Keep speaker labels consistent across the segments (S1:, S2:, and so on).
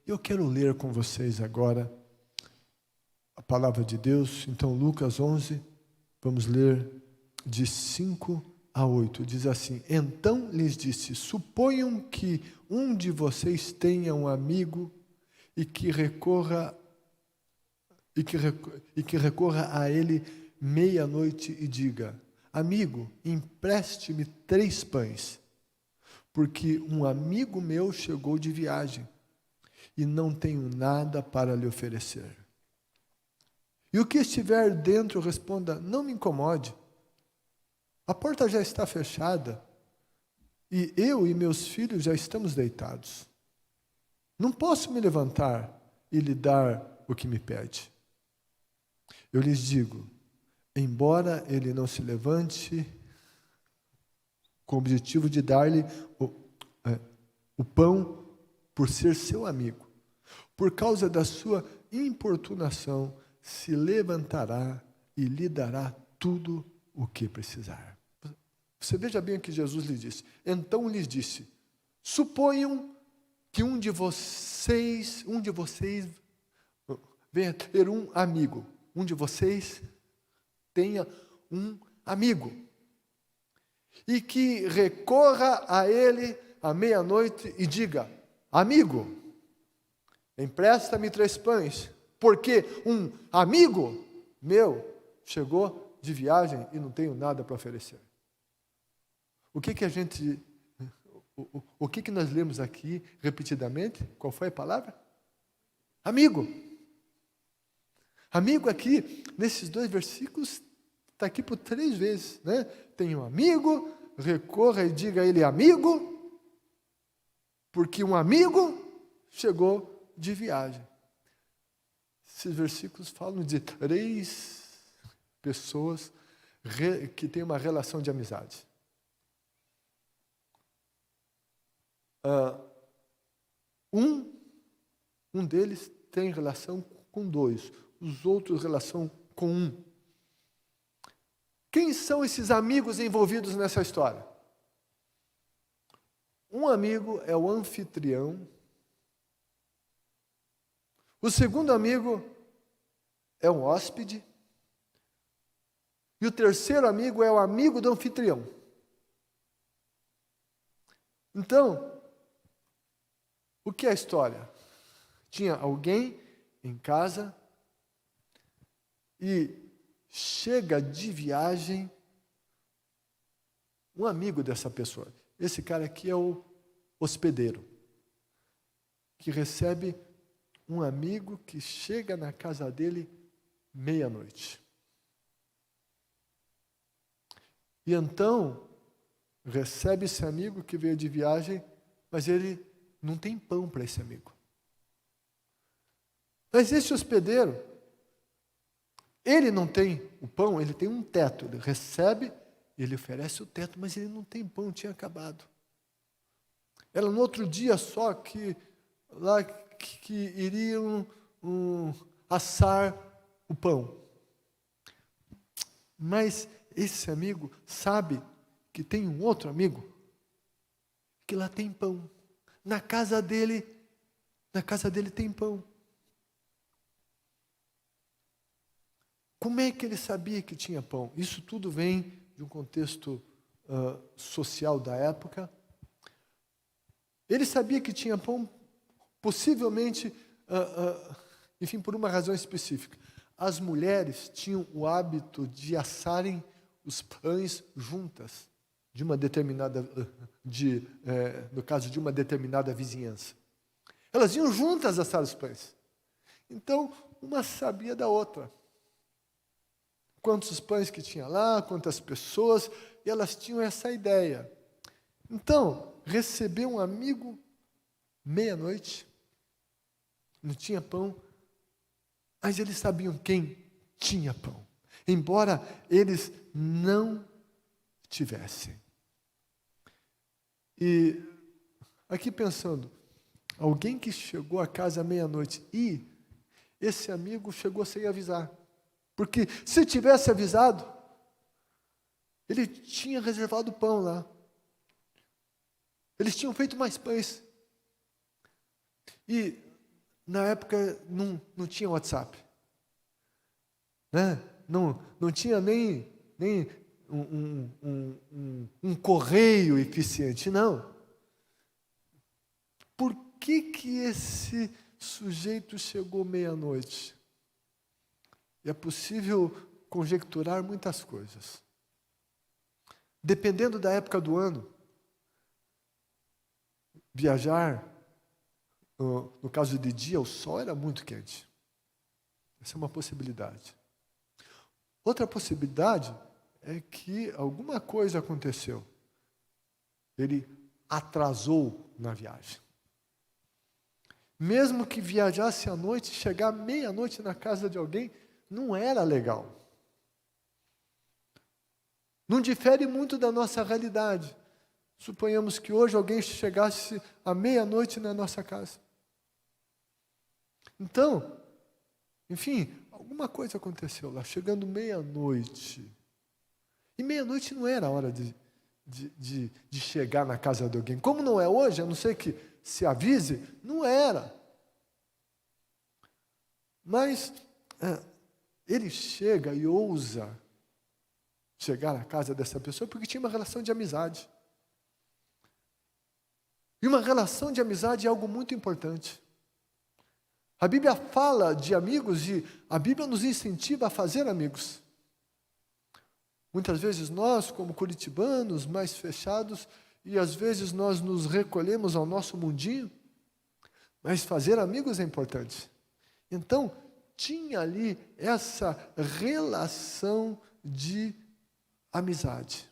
S1: Eu quero ler com vocês agora a palavra de Deus. Então, Lucas 11, vamos ler de 5 a 8. Diz assim: Então lhes disse: suponham que um de vocês tenha um amigo e que recorra a ele meia-noite e diga: amigo, empreste-me 3 pães, porque um amigo meu chegou de viagem e não tenho nada para lhe oferecer. E o que estiver dentro responda: não me incomode, a porta já está fechada e eu e meus filhos já estamos deitados. Não posso me levantar e lhe dar o que me pede. Eu lhes digo, embora ele não se levante com o objetivo de dar-lhe o pão por ser seu amigo, por causa da sua importunação, se levantará e lhe dará tudo o que precisar. Você veja bem o que Jesus lhe disse. Então lhes disse: suponham que um de vocês venha ter um amigo. Um de vocês tenha um amigo e que recorra a ele à meia-noite e diga: amigo, empresta-me 3 pães, porque um amigo meu chegou de viagem e não tenho nada para oferecer. O que nós lemos aqui repetidamente? Qual foi a palavra? Amigo. Amigo aqui, nesses 2 versículos, está aqui por 3 vezes, né? Tem um amigo, recorra e diga a ele amigo, porque um amigo chegou de viagem. Esses versículos falam de 3 pessoas que têm uma relação de amizade. Um deles tem relação com 2, os outros relação com 1. Quem são esses amigos envolvidos nessa história? Um amigo é o anfitrião. O segundo amigo é um hóspede. E o terceiro amigo é o amigo do anfitrião. Então, o que é a história? Tinha alguém em casa e chega de viagem um amigo dessa pessoa. Esse cara aqui é o hospedeiro, que recebe um amigo que chega na casa dele meia-noite. E então, recebe esse amigo que veio de viagem, mas ele não tem pão para esse amigo. Mas esse hospedeiro, ele não tem o pão, ele tem um teto. Ele recebe, ele oferece o teto, mas ele não tem pão, tinha acabado. Era no outro dia só que iriam assar o pão. Mas esse amigo sabe que tem um outro amigo que lá tem pão. Na casa dele tem pão. Como é que ele sabia que tinha pão? Isso tudo vem de um contexto social da época. Ele sabia que tinha pão, possivelmente, enfim, por uma razão específica. As mulheres tinham o hábito de assarem os pães juntas, no caso de uma determinada vizinhança. Elas iam juntas assar os pães. Então, uma sabia da outra. Quantos pães que tinha lá, quantas pessoas, e elas tinham essa ideia. Então, receber um amigo meia-noite, não tinha pão, mas eles sabiam quem tinha pão, embora eles não tivessem. E aqui pensando, alguém que chegou a casa à meia-noite e esse amigo chegou sem avisar. Porque se tivesse avisado, ele tinha reservado pão lá. Eles tinham feito mais pães. E na época não tinha WhatsApp, né? Não tinha nem um correio eficiente, não. Por que esse sujeito chegou meia-noite? É possível conjecturar muitas coisas. Dependendo da época do ano, viajar, no caso de dia, o sol era muito quente. Essa é uma possibilidade. Outra possibilidade é que alguma coisa aconteceu. Ele atrasou na viagem. Mesmo que viajasse à noite, chegar meia-noite na casa de alguém, não era legal. Não difere muito da nossa realidade. Suponhamos que hoje alguém chegasse à meia-noite na nossa casa. Então, enfim, alguma coisa aconteceu lá, chegando meia-noite. E meia-noite não era a hora de chegar na casa de alguém. Como não é hoje, a não ser que se avise, não era. Mas ele chega e ousa chegar à casa dessa pessoa porque tinha uma relação de amizade. E uma relação de amizade é algo muito importante. A Bíblia fala de amigos e a Bíblia nos incentiva a fazer amigos. Muitas vezes nós, como curitibanos, mais fechados, e às vezes nós nos recolhemos ao nosso mundinho, mas fazer amigos é importante. Então, tinha ali essa relação de amizade.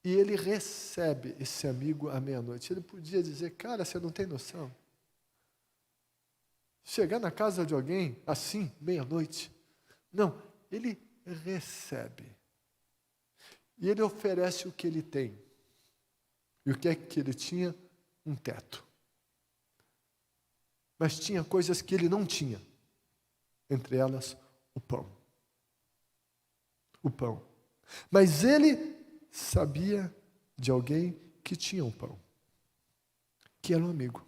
S1: E ele recebe esse amigo à meia-noite. Ele podia dizer, cara, você não tem noção. Chegar na casa de alguém assim, meia-noite. Não, ele recebe. E ele oferece o que ele tem. E o que é que ele tinha? Um teto. Mas tinha coisas que ele não tinha. Entre elas, o pão. O pão. Mas ele sabia de alguém que tinha um pão. Que era um amigo.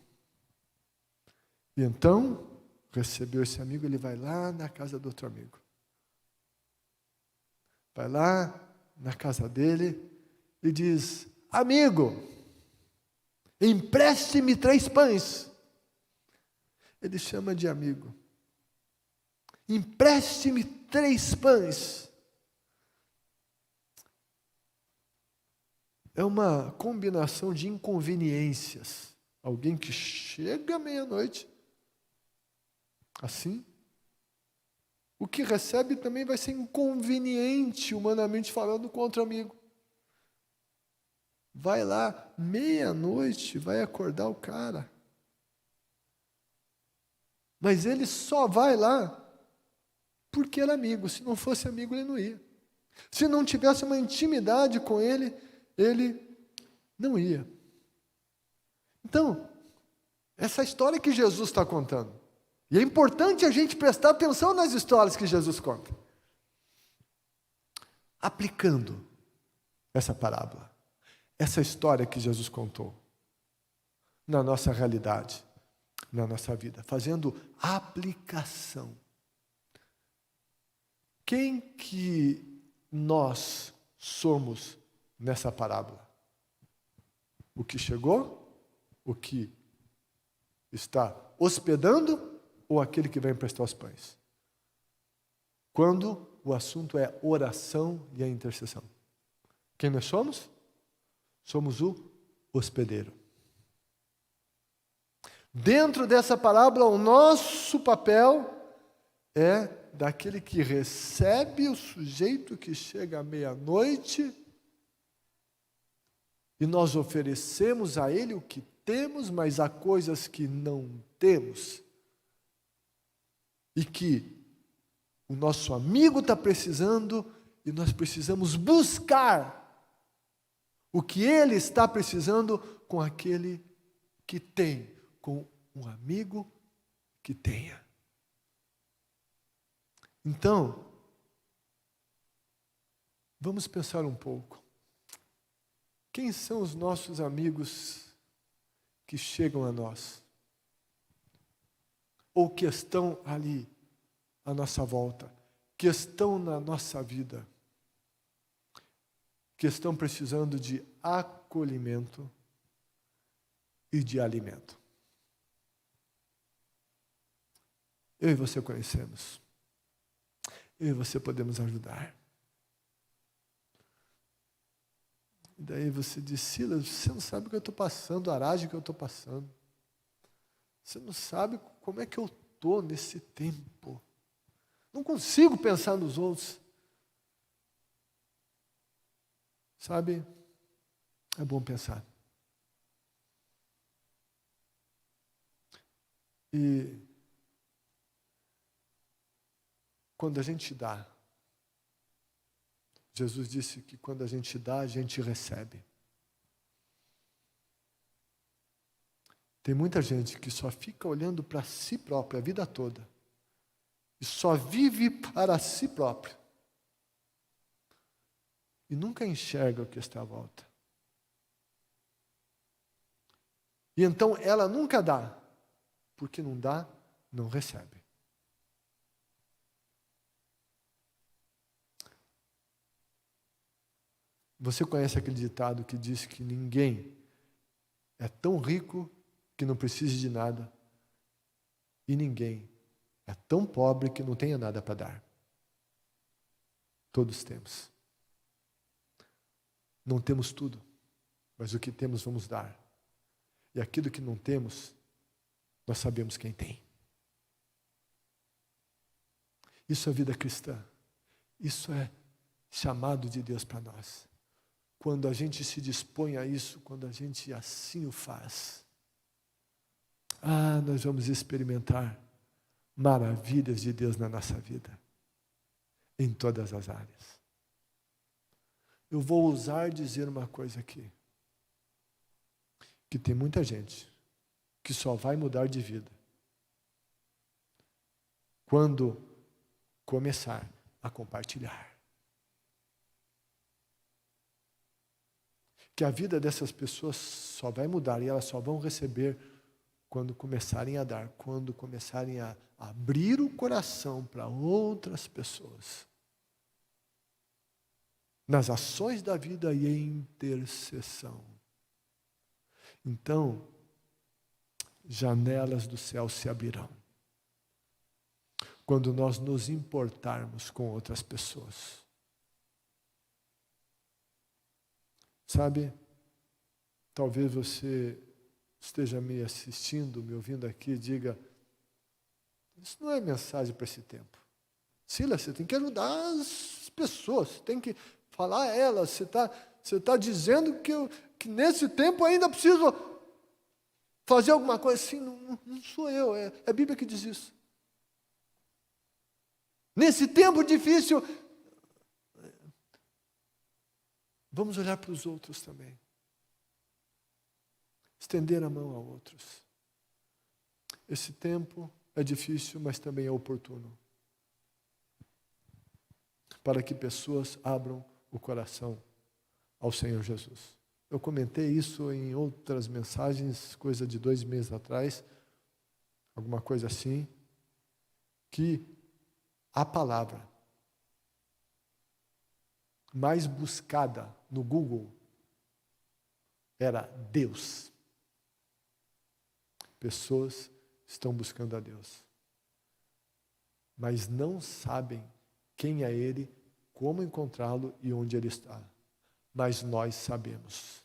S1: E então, recebeu esse amigo, ele vai lá na casa do outro amigo. Vai lá na casa dele e diz, amigo, empreste-me 3 pães. Ele chama de amigo. Empreste-me 3 pães. É uma combinação de inconveniências. Alguém que chega à meia-noite, assim, o que recebe também vai ser inconveniente, humanamente falando, com outro amigo. Vai lá, meia-noite, vai acordar o cara. Mas ele só vai lá porque era amigo. Se não fosse amigo, ele não ia. Se não tivesse uma intimidade com ele, ele não ia. Então, essa história que Jesus está contando, e é importante a gente prestar atenção nas histórias que Jesus conta. Aplicando essa parábola, essa história que Jesus contou, na nossa realidade, na nossa vida, fazendo aplicação. Quem que nós somos nessa parábola? O que chegou? O que está hospedando? Ou aquele que vai emprestar os pães? Quando o assunto é oração e a intercessão. Quem nós somos? Somos o hospedeiro. Dentro dessa parábola, o nosso papel é daquele que recebe o sujeito que chega à meia-noite e nós oferecemos a ele o que temos, mas há coisas que não temos. E que o nosso amigo está precisando e nós precisamos buscar o que ele está precisando com aquele que tem, com um amigo que tenha. Então, vamos pensar um pouco. Quem são os nossos amigos que chegam a nós? ou que estão ali à nossa volta, que estão na nossa vida, que estão precisando de acolhimento e de alimento. Eu e você conhecemos. Eu e você podemos ajudar. E daí você diz: Silas, você não sabe o que eu estou passando, a aragem que eu estou passando. Você não sabe como é que eu estou nesse tempo. Não consigo pensar nos outros. Sabe, é bom pensar. E quando a gente dá, Jesus disse que quando a gente dá, a gente recebe. Tem muita gente que só fica olhando para si própria a vida toda. E só vive para si próprio. E nunca enxerga o que está à volta. E então ela nunca dá. Porque não dá, não recebe. Você conhece aquele ditado que diz que ninguém é tão rico que não precise de nada, e ninguém é tão pobre que não tenha nada para dar. Todos temos. Não temos tudo, mas o que temos vamos dar. E aquilo que não temos, nós sabemos quem tem. Isso é vida cristã. Isso é chamado de Deus para nós. Quando a gente se dispõe a isso, quando a gente assim o faz, nós vamos experimentar maravilhas de Deus na nossa vida, em todas as áreas. Eu vou ousar dizer uma coisa aqui, que tem muita gente que só vai mudar de vida quando começar a compartilhar. Que a vida dessas pessoas só vai mudar e elas só vão receber quando começarem a dar, quando começarem a abrir o coração para outras pessoas. Nas ações da vida e em intercessão. Então, janelas do céu se abrirão. Quando nós nos importarmos com outras pessoas. Sabe, talvez você esteja me assistindo, me ouvindo aqui, e diga: isso não é mensagem para esse tempo. Silas, você tem que ajudar as pessoas, você tem que falar a elas, você tá dizendo que nesse tempo ainda preciso fazer alguma coisa. Assim, não sou eu, é a Bíblia que diz isso. Nesse tempo difícil, vamos olhar para os outros também. Estender a mão a outros. Esse tempo é difícil, mas também é oportuno. Para que pessoas abram o coração ao Senhor Jesus. Eu comentei isso em outras mensagens, coisa de 2 meses atrás, alguma coisa assim, que a palavra mais buscada no Google era Deus. Pessoas estão buscando a Deus, mas não sabem quem é Ele, como encontrá-lo e onde Ele está. Mas nós sabemos.